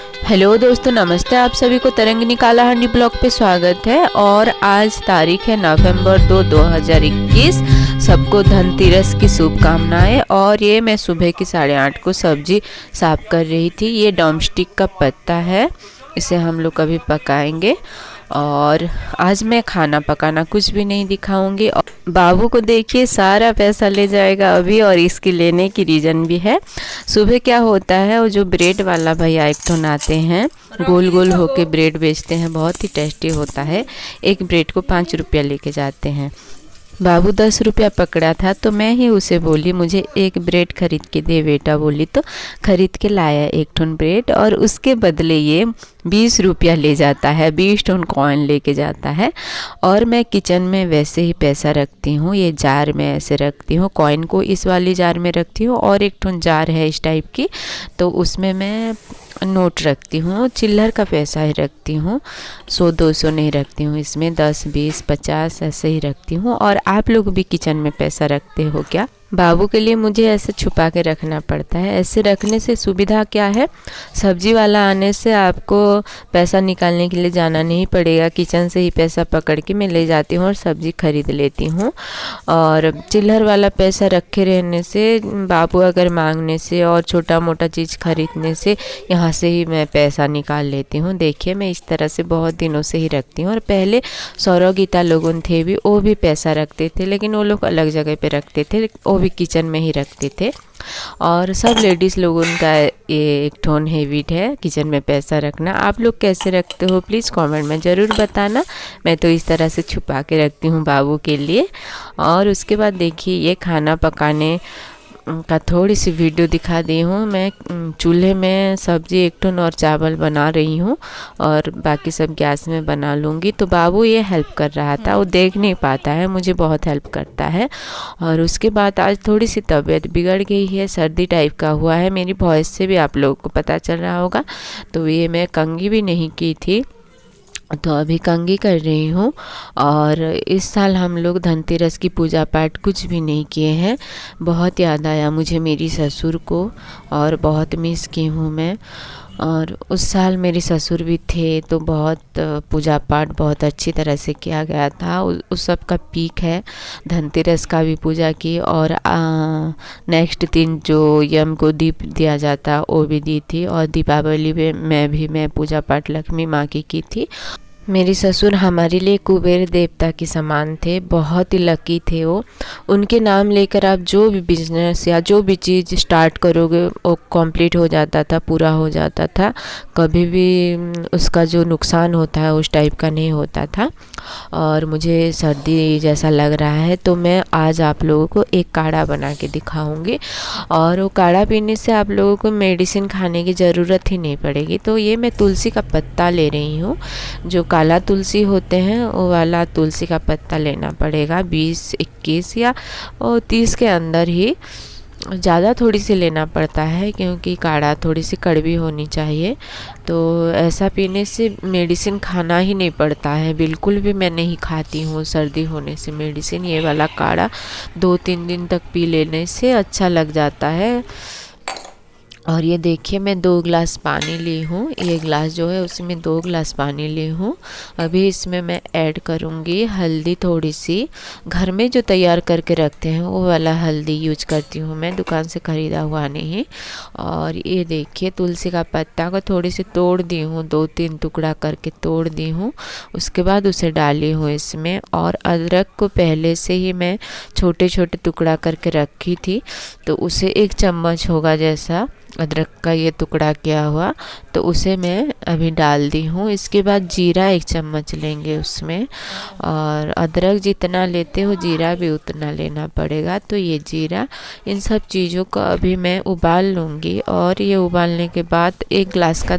Hello दोस्तों, नमस्ते। आप सभी को तरंगिनी कालाहांडी ब्लॉग पे स्वागत है। और आज तारीख है नवंबर 2, 2021। सबको धनतेरस की शुभकामनाएं। और ये मैं सुबह की 8:30 को सब्जी साफ कर रही थी। ये ड्रमस्टिक का पत्ता है, इसे हम लोग कभी पकाएंगे। और आज मैं खाना पकाना कुछ भी नहीं दिखाऊंगी। और बाबू को देखिए, सारा पैसा ले जाएगा अभी। और इसकी लेने की रीज़न भी है। सुबह क्या होता है, वो जो ब्रेड वाला भैया एक तो आते हैं, गोल गोल होके ब्रेड बेचते हैं, बहुत ही टेस्टी होता है। एक ब्रेड को 5 रुपया लेके जाते हैं। बाबू 10 रुपया पकड़ा था, तो मैं ही उसे बोली मुझे एक ब्रेड खरीद के दे बेटा। बोली तो खरीद के लाया एक टन ब्रेड। और उसके बदले ये 20 रुपया ले जाता है, 20 टन कॉइन लेके जाता है। और मैं किचन में वैसे ही पैसा रखती हूँ, ये जार में ऐसे रखती हूँ। कॉइन को इस वाली जार में रखती हूँ, और एक टन जार है इस टाइप की, तो उसमें मैं नोट रखती हूँ। चिल्लर का पैसा ही रखती हूँ, 100-200 नहीं रखती हूँ। इसमें 10, 20, 50 ऐसे ही रखती हूँ। और आप लोग भी किचन में पैसा रखते हो क्या? बाबू के लिए मुझे ऐसे छुपा के रखना पड़ता है। ऐसे रखने से सुविधा क्या है, सब्जी वाला आने से आपको पैसा निकालने के लिए जाना नहीं पड़ेगा। किचन से ही पैसा पकड़ के मैं ले जाती हूँ और सब्जी खरीद लेती हूँ। और चिल्लर वाला पैसा रखे रहने से, बाबू अगर मांगने से और छोटा मोटा चीज़ खरीदने से यहाँ से ही मैं पैसा निकाल लेती हूँ। देखिए, मैं इस तरह से बहुत दिनों से ही रखती हूँ। और पहले सौरव गीता लोगों थे भी, वो भी पैसा रखते थे, लेकिन वो लोग अलग जगह पे रखते थे, वो भी किचन में ही रखते थे। और सब लेडीज़ लोगों का ये एक ठोन हैबिट है किचन में पैसा रखना। आप लोग कैसे रखते हो प्लीज़ कमेंट में ज़रूर बताना। मैं तो इस तरह से छुपा के रखती हूँ बाबू के लिए। और उसके बाद देखिए, ये खाना पकाने का थोड़ी सी वीडियो दिखा दी हूँ। मैं चूल्हे में सब्जी एक टन और चावल बना रही हूँ, और बाकी सब गैस में बना लूँगी। तो बाबू ये हेल्प कर रहा था, वो देख नहीं पाता है, मुझे बहुत हेल्प करता है। और उसके बाद आज थोड़ी सी तबीयत बिगड़ गई है, सर्दी टाइप का हुआ है। मेरी वॉइस से भी आप लोगों को पता चल रहा होगा। तो ये मैं कंघी भी नहीं की थी, तो अभी कंघी कर रही हूँ। और इस साल हम लोग धनतेरस की पूजा पाठ कुछ भी नहीं किए हैं। बहुत याद आया मुझे मेरी ससुर को, और बहुत मिस की हूँ मैं। और उस साल मेरे ससुर भी थे, तो बहुत पूजा पाठ बहुत अच्छी तरह से किया गया था। उस सब का पीक है। धनतेरस का भी पूजा की, और नेक्स्ट दिन जो यम को दीप दिया जाता वो भी दी थी। और दीपावली में मैं पूजा पाठ लक्ष्मी माँ की थी। मेरे ससुर हमारे लिए कुबेर देवता के समान थे, बहुत ही लकी थे वो। उनके नाम लेकर आप जो भी बिजनेस या जो भी चीज़ स्टार्ट करोगे वो कंप्लीट हो जाता था, पूरा हो जाता था। कभी भी उसका जो नुकसान होता है उस टाइप का नहीं होता था। और मुझे सर्दी जैसा लग रहा है, तो मैं आज आप लोगों को एक काढ़ा बना के दिखाऊंगी। और वो काढ़ा पीने से आप लोगों को मेडिसिन खाने की ज़रूरत ही नहीं पड़ेगी। तो ये मैं तुलसी का पत्ता ले रही हूँ, जो काला तुलसी होते हैं वो वाला तुलसी का पत्ता लेना पड़ेगा। 20, 21 या 30 के अंदर ही, ज़्यादा थोड़ी सी लेना पड़ता है, क्योंकि काढ़ा थोड़ी सी कड़वी होनी चाहिए। तो ऐसा पीने से मेडिसिन खाना ही नहीं पड़ता है, बिल्कुल भी मैं नहीं खाती हूँ सर्दी होने से मेडिसिन। ये वाला काढ़ा 2-3 दिन तक पी लेने से अच्छा लग जाता है। और ये देखिए, मैं 2 गिलास पानी ली हूँ। ये गिलास जो है उसमें 2 गिलास पानी ली हूँ। अभी इसमें मैं ऐड करूँगी हल्दी थोड़ी सी। घर में जो तैयार करके रखते हैं वो वाला हल्दी यूज करती हूँ मैं, दुकान से ख़रीदा हुआ नहीं। और ये देखिए, तुलसी का पत्ता को थोड़ी सी तोड़ दी हूँ, 2-3 टुकड़ा करके तोड़ दी हूँ। उसके बाद उसे डाली हूँ इसमें। और अदरक को पहले से ही मैं छोटे छोटे टुकड़ा करके रखी थी, तो उसे 1 चम्मच होगा जैसा अदरक का ये टुकड़ा किया हुआ, तो उसे मैं अभी डाल दी हूँ। इसके बाद जीरा 1 चम्मच लेंगे उसमें। और अदरक जितना लेते हो जीरा भी उतना लेना पड़ेगा। तो ये जीरा, इन सब चीज़ों को अभी मैं उबाल लूँगी। और ये उबालने के बाद 1 गिलास का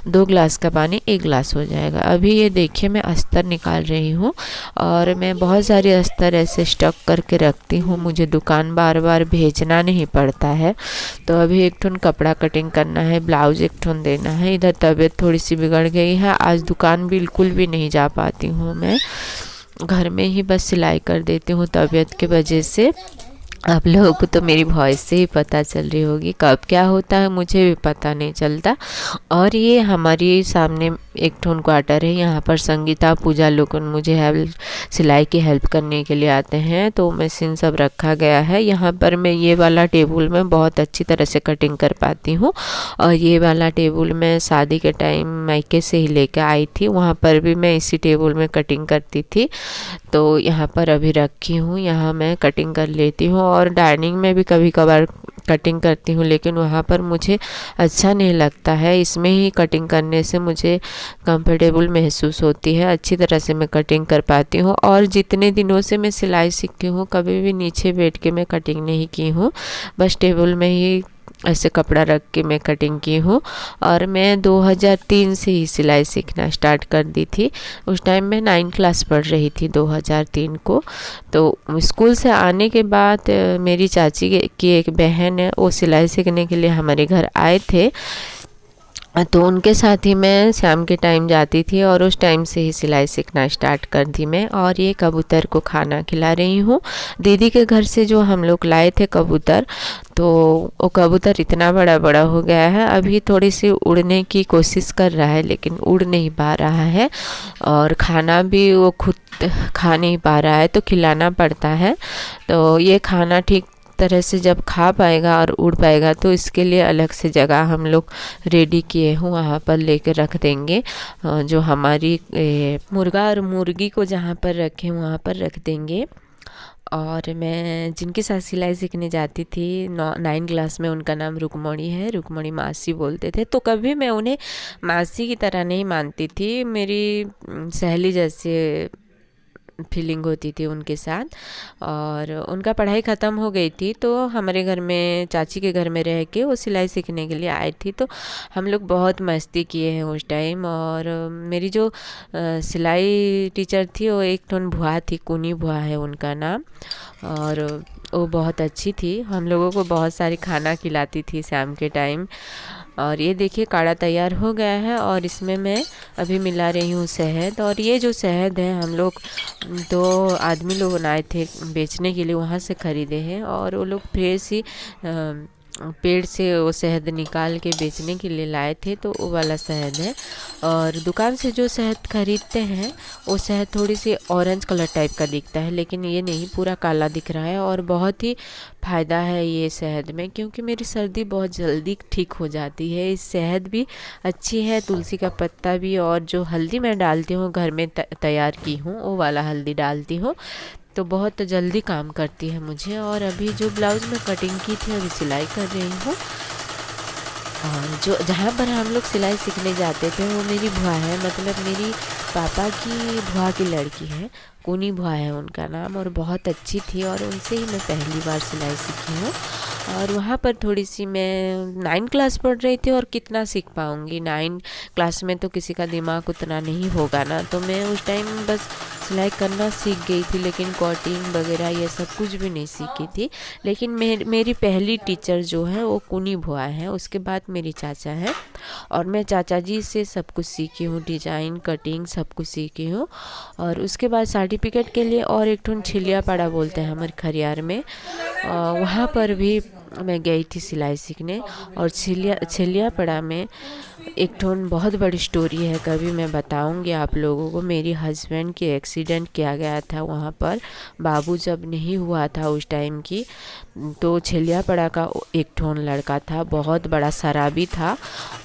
2 गिलास का पानी 1 गिलास हो जाएगा। अभी ये देखिए, मैं अस्तर निकाल रही हूँ। और मैं बहुत सारे अस्तर ऐसे स्टॉक करके रखती हूँ, मुझे दुकान बार बार भेजना नहीं पड़ता है। तो अभी एक ठन कपड़ा कटिंग करना है, ब्लाउज एक ठन देना है। इधर तबीयत थोड़ी सी बिगड़ गई है, आज दुकान बिल्कुल भी नहीं जा पाती हूँ मैं, घर में ही बस सिलाई कर देती हूँ तबीयत की वजह से। आप लोगों को तो मेरी वॉइस से ही पता चल रही होगी, कब क्या होता है मुझे भी पता नहीं चलता। और ये हमारी सामने एक ठोन क्वार्टर है, यहाँ पर संगीता पूजा लोग मुझे हेल्प सिलाई की हेल्प करने के लिए आते हैं, तो मशीन सब रखा गया है। यहाँ पर मैं ये वाला टेबल में बहुत अच्छी तरह से कटिंग कर पाती हूँ। और ये वाला टेबल मैं शादी के टाइम मायके से ही लेकर आई थी, वहाँ पर भी मैं इसी टेबल में कटिंग करती थी। तो यहाँ पर अभी रखी हूँ, यहाँ मैं कटिंग कर लेती हूँ। और डाइनिंग में भी कभी कभार कटिंग करती हूँ, लेकिन वहाँ पर मुझे अच्छा नहीं लगता है। इसमें ही कटिंग करने से मुझे कंफर्टेबल महसूस होती है, अच्छी तरह से मैं कटिंग कर पाती हूँ। और जितने दिनों से मैं सिलाई सीखी हूँ, कभी भी नीचे बैठ के मैं कटिंग नहीं की हूँ, बस टेबल में ही ऐसे कपड़ा रख के मैं कटिंग की हूँ। और मैं 2003 से ही सिलाई सीखना स्टार्ट कर दी थी। उस टाइम मैं 9 क्लास पढ़ रही थी 2003 को। तो स्कूल से आने के बाद मेरी चाची की एक बहन है, वो सिलाई सीखने के लिए हमारे घर आए थे, तो उनके साथ ही मैं शाम के टाइम जाती थी और उस टाइम से ही सिलाई सीखना स्टार्ट कर दी मैं। और ये कबूतर को खाना खिला रही हूँ। दीदी के घर से जो हम लोग लाए थे कबूतर, तो वो कबूतर इतना बड़ा बड़ा हो गया है, अभी थोड़ी सी उड़ने की कोशिश कर रहा है लेकिन उड़ नहीं पा रहा है। और खाना भी वो खुद खा नहीं पा रहा है, तो खिलाना पड़ता है। तो ये खाना ठीक तरह से जब खा पाएगा और उड़ पाएगा, तो इसके लिए अलग से जगह हम लोग रेडी किए हूँ, वहाँ पर लेकर रख देंगे। जो हमारी मुर्गा और मुर्गी को जहाँ पर रखें वहाँ पर रख देंगे। और मैं जिनके साथ सिलाई सीखने जाती थी 9 क्लास में, उनका नाम रुकमणी है, रुकमणी मासी बोलते थे। तो कभी मैं उन्हें मासी की तरह नहीं मानती थी, मेरी सहेली जैसे फीलिंग होती थी उनके साथ। और उनका पढ़ाई ख़त्म हो गई थी, तो हमारे घर में चाची के घर में रह के वो सिलाई सीखने के लिए आई थी। तो हम लोग बहुत मस्ती किए हैं उस टाइम। और मेरी जो सिलाई टीचर थी वो एक ठोन भुआ थी, कुनी भुआ है उनका नाम। और वो बहुत अच्छी थी, हम लोगों को बहुत सारी खाना खिलाती थी शाम के टाइम। और ये देखिए काढ़ा तैयार हो गया है और इसमें मैं अभी मिला रही हूँ शहद। और ये जो शहद है हम लोग 2 आदमी लोग आए थे बेचने के लिए, वहाँ से ख़रीदे हैं। और वो लोग फ्रेश ही पेड़ से वो शहद निकाल के बेचने के लिए लाए थे, तो वो वाला शहद है। और दुकान से जो शहद खरीदते हैं वो शहद थोड़ी सी ऑरेंज कलर टाइप का दिखता है, लेकिन ये नहीं, पूरा काला दिख रहा है। और बहुत ही फ़ायदा है ये शहद में, क्योंकि मेरी सर्दी बहुत जल्दी ठीक हो जाती है। इस शहद भी अच्छी है, तुलसी का पत्ता भी। और जो हल्दी मैं डालती हूँ घर में तैयार की हूँ, वो वाला हल्दी डालती हूँ, तो बहुत जल्दी काम करती है मुझे। और अभी जो ब्लाउज़ में कटिंग की थी अभी सिलाई कर रही हूँ। और जो जहाँ पर हम लोग सिलाई सीखने जाते थे वो मेरी बुआ है, मतलब मेरी पापा की बुआ की लड़की है, कुनी बुआ है उनका नाम। और बहुत अच्छी थी और उनसे ही मैं पहली बार सिलाई सीखी हूँ। और वहाँ पर थोड़ी सी मैं 9 क्लास पढ़ रही थी, और कितना सीख पाऊँगी 9 क्लास में, तो किसी का दिमाग उतना नहीं होगा ना। तो मैं उस टाइम बस सिलाई करना सीख गई थी, लेकिन कटिंग वगैरह ये सब कुछ भी नहीं सीखी थी। लेकिन मेरी पहली टीचर जो है वो कुनी बुआ है, उसके बाद मेरी चाचा है। और मैं चाचा जी से सब कुछ सीखी हूँ, डिजाइन कटिंग सब कुछ सीखी हूँ। और उसके बाद सर्टिफिकेट के लिए और एक ठन छिलियापाड़ा बोलते हैं हमारे खरियार में, वहाँ पर भी मैं गई थी सिलाई सीखने। और छिलियापाड़ा में एक ठोन बहुत बड़ी स्टोरी है, कभी मैं बताऊंगी आप लोगों को। मेरी हस्बैंड की एक्सीडेंट किया गया था वहाँ पर, बाबू जब नहीं हुआ था उस टाइम की। तो छिलियापाड़ा का एक ठोन लड़का था, बहुत बड़ा शराबी था।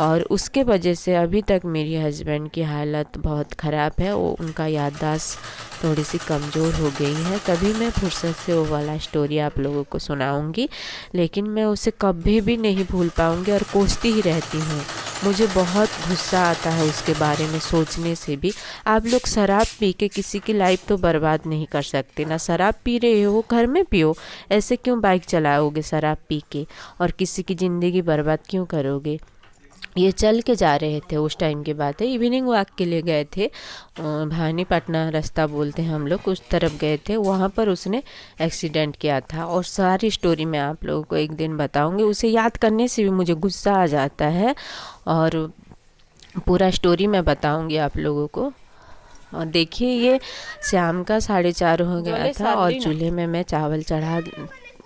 और उसके वजह से अभी तक मेरी हस्बैंड की हालत बहुत ख़राब है, वो उनका याददाश्त थोड़ी सी कमज़ोर हो गई है। कभी मैं फुर्सत से वो वाला स्टोरी आप लोगों को सुनाऊंगी, लेकिन मैं उसे कभी भी नहीं भूल पाऊंगी और कोसती ही रहती हूँ। मुझे बहुत गुस्सा आता है उसके बारे में सोचने से भी। आप लोग शराब पी के किसी की लाइफ तो बर्बाद नहीं कर सकते ना। शराब पी रहे हो घर में पियो, ऐसे क्यों बाइक चलाओगे शराब पी के, और किसी की ज़िंदगी बर्बाद क्यों करोगे। ये चल के जा रहे थे, उस टाइम की बात है, इवनिंग वॉक के लिए गए थे, भानीपटना रास्ता बोलते हैं हम लोग, उस तरफ गए थे। वहाँ पर उसने एक्सीडेंट किया था। और सारी स्टोरी मैं आप लोगों को एक दिन बताऊंगी। उसे याद करने से भी मुझे गुस्सा आ जाता है, और पूरा स्टोरी मैं बताऊंगी आप लोगों को। और देखिए ये शाम का 4:30 हो गया था, और चूल्हे में मैं चावल चढ़ा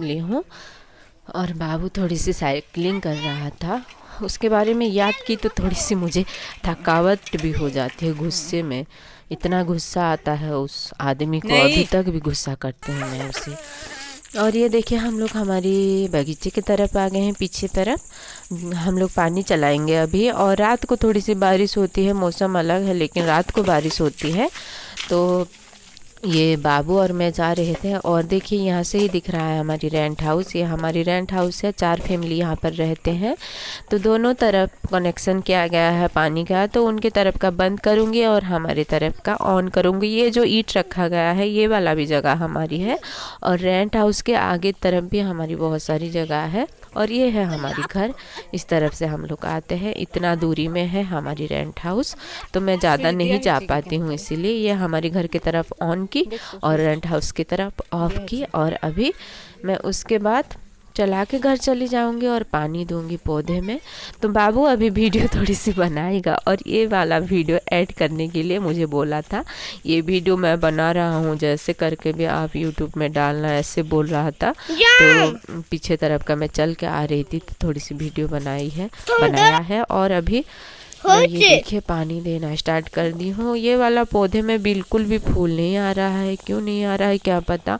ली हूँ। और बाबू थोड़ी सी साइकिलिंग कर रहा था, उसके बारे में याद की तो थोड़ी सी मुझे थकावट भी हो जाती है। गुस्से में इतना गुस्सा आता है उस आदमी को, अभी तक भी गुस्सा करते हैं मैं उसे। और ये देखिए हम लोग हमारी बगीचे की तरफ आ गए हैं, पीछे तरफ। हम लोग पानी चलाएंगे अभी। और रात को थोड़ी सी बारिश होती है, मौसम अलग है लेकिन रात को बारिश होती है। तो ये बाबू और मैं जा रहे थे और देखिए यहाँ से ही दिख रहा है हमारी रेंट हाउस। ये हमारी रेंट हाउस है, 4 फैमिली यहाँ पर रहते हैं। तो दोनों तरफ कनेक्शन किया गया है पानी का, तो उनके तरफ का बंद करूँगी और हमारे तरफ का ऑन करूँगी। ये जो ईंट रखा गया है ये वाला भी जगह हमारी है, और रेंट हाउस के आगे तरफ भी हमारी बहुत सारी जगह है। और ये है हमारी घर, इस तरफ से हम लोग आते हैं। इतना दूरी में है हमारी रेंट हाउस, तो मैं ज़्यादा नहीं जा पाती हूँ, इसीलिए ये हमारी घर की तरफ ऑन की और रेंट हाउस की तरफ ऑफ की। और अभी मैं उसके बाद चला के घर चली जाऊंगी और पानी दूंगी पौधे में। तो बाबू अभी वीडियो थोड़ी सी बनाएगा, और ये वाला वीडियो ऐड करने के लिए मुझे बोला था। ये वीडियो मैं बना रहा हूँ, जैसे करके भी आप यूट्यूब में डालना, ऐसे बोल रहा था। तो पीछे तरफ का मैं चल के आ रही थी तो थोड़ी सी वीडियो बनाया है। और अभी मैं ये देखिए पानी देना स्टार्ट कर दी हूँ। ये वाला पौधे में बिल्कुल भी फूल नहीं आ रहा है, क्यों नहीं आ रहा है क्या पता,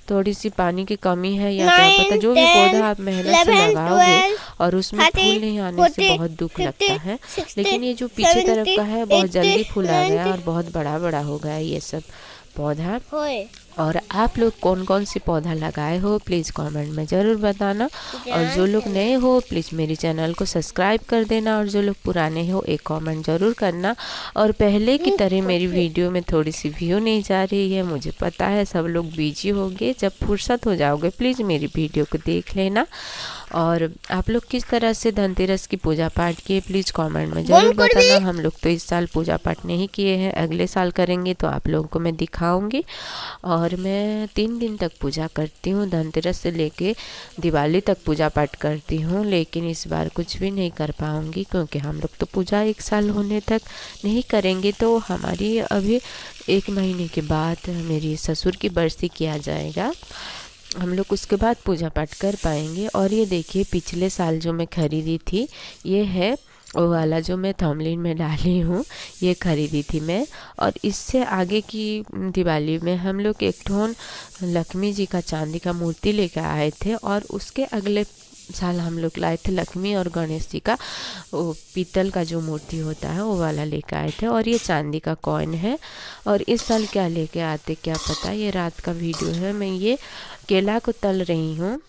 थोड़ी सी पानी की कमी है या क्या पता। जो भी पौधा आप मेहनत से लगाओगे और उसमें फूल नहीं आने से बहुत दुख लगता है। लेकिन ये जो पीछे तरफ का है बहुत जल्दी फूल आ गया और बहुत बड़ा बड़ा हो गया ये सब पौधा। और आप लोग कौन कौन सी पौधा लगाए हो प्लीज़ कमेंट में ज़रूर बताना। और जो लोग नए हो प्लीज़ मेरे चैनल को सब्सक्राइब कर देना, और जो लोग पुराने हो एक कमेंट ज़रूर करना। और पहले की तरह मेरी वीडियो में थोड़ी सी व्यू नहीं जा रही है, मुझे पता है सब लोग बिजी होंगे। जब फुर्सत हो जाओगे प्लीज़ मेरी वीडियो को देख लेना। और आप लोग किस तरह से धनतेरस की पूजा पाठ किए प्लीज़ कमेंट में ज़रूर बताना। हम लोग तो इस साल पूजा पाठ नहीं किए हैं, अगले साल करेंगे तो आप लोगों को मैं दिखाऊंगी। और मैं 3 दिन तक पूजा करती हूँ, धनतेरस से लेके दिवाली तक पूजा पाठ करती हूँ। लेकिन इस बार कुछ भी नहीं कर पाऊँगी क्योंकि हम लोग तो पूजा 1 साल होने तक नहीं करेंगे। तो हमारी अभी 1 महीने के बाद मेरी ससुर की बरसी किया जाएगा, हम लोग उसके बाद पूजा पाठ कर पाएंगे। और ये देखिए पिछले साल जो मैं खरीदी थी, ये है वो वाला जो मैं थंबनेल में डाली हूँ, ये खरीदी थी मैं। और इससे आगे की दिवाली में हम लोग एक ठोन लक्ष्मी जी का चांदी का मूर्ति लेकर आए थे, और उसके अगले साल हम लोग लाए थे लक्ष्मी और गणेश जी का वो पीतल का जो मूर्ति होता है वो वाला लेकर आए थे। और ये चांदी का कॉइन है। और इस साल क्या लेके आते क्या पता। ये रात का वीडियो है, मैं ये केला को तल रही हूँ,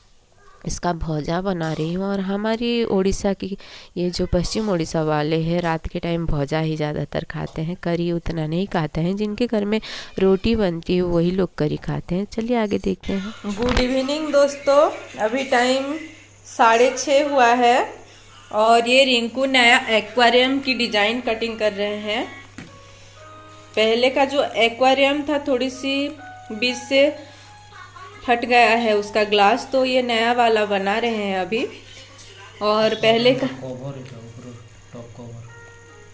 इसका भौजा बना रही हूँ। और हमारी उड़ीसा की ये जो पश्चिम उड़ीसा वाले हैं रात के टाइम भौजा ही ज़्यादातर खाते हैं, करी उतना नहीं खाते हैं। जिनके घर में रोटी बनती है वही लोग करी खाते हैं। चलिए आगे देखते हैं। गुड इवनिंग दोस्तों, अभी टाइम 6:30 हुआ है और ये रिंकू नया एक्वेरियम की डिजाइन कटिंग कर रहे हैं। पहले का जो एक्वेरियम था थोड़ी सी बीच से फट गया है उसका ग्लास, तो ये नया वाला बना रहे हैं अभी। और पहले का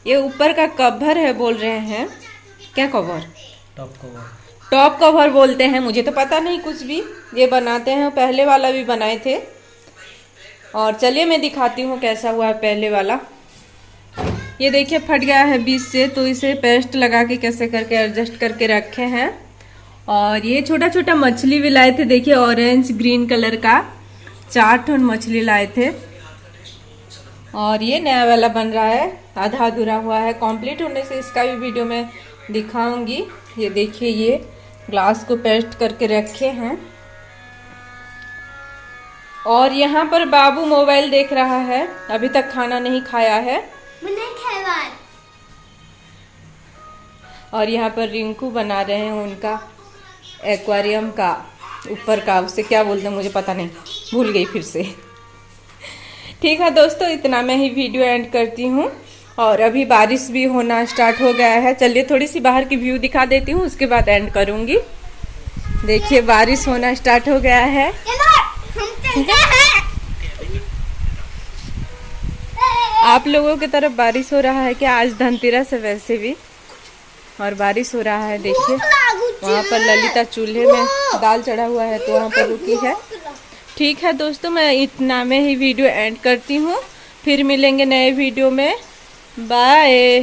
ये ऊपर का कवर है बोल रहे हैं, क्या कवर? टॉप कवर बोलते हैं, मुझे तो पता नहीं कुछ भी। ये बनाते हैं, पहले वाला भी बनाए थे। और चलिए मैं दिखाती हूँ कैसा हुआ है पहले वाला। ये देखिए फट गया है बीच से, तो इसे पेस्ट लगा के कैसे करके एडजस्ट करके रखे हैं। और ये छोटा छोटा मछली भी लाए थे, देखिए ऑरेंज ग्रीन कलर का 4 ठन मछली लाए थे। और ये नया वाला बन रहा है, आधा अधूरा हुआ है, कंप्लीट होने से इसका भी वीडियो मैं दिखाऊंगी। ये देखिए ये ग्लास को पेस्ट करके रखे हैं। और यहाँ पर बाबू मोबाइल देख रहा है, अभी तक खाना नहीं खाया है। और यहाँ पर रिंकू बना रहे हैं उनका एक्वेरियम का ऊपर का, उसे क्या बोलते हैं मुझे पता नहीं, भूल गई फिर से। ठीक है दोस्तों, इतना मैं ही वीडियो एंड करती हूँ। और अभी बारिश भी होना स्टार्ट हो गया है। चलिए थोड़ी सी बाहर की व्यू दिखा देती हूँ, उसके बाद एंड करूँगी। देखिए बारिश होना स्टार्ट हो गया है। आप लोगों की तरफ बारिश हो रहा है क्या? आज धनतेरस है वैसे भी, और बारिश हो रहा है। देखिए वहाँ पर ललिता चूल्हे में दाल चढ़ा हुआ है तो वहाँ पर रुकी है। ठीक है दोस्तों, मैं इतना में ही वीडियो एंड करती हूँ। फिर मिलेंगे नए वीडियो में। बाय।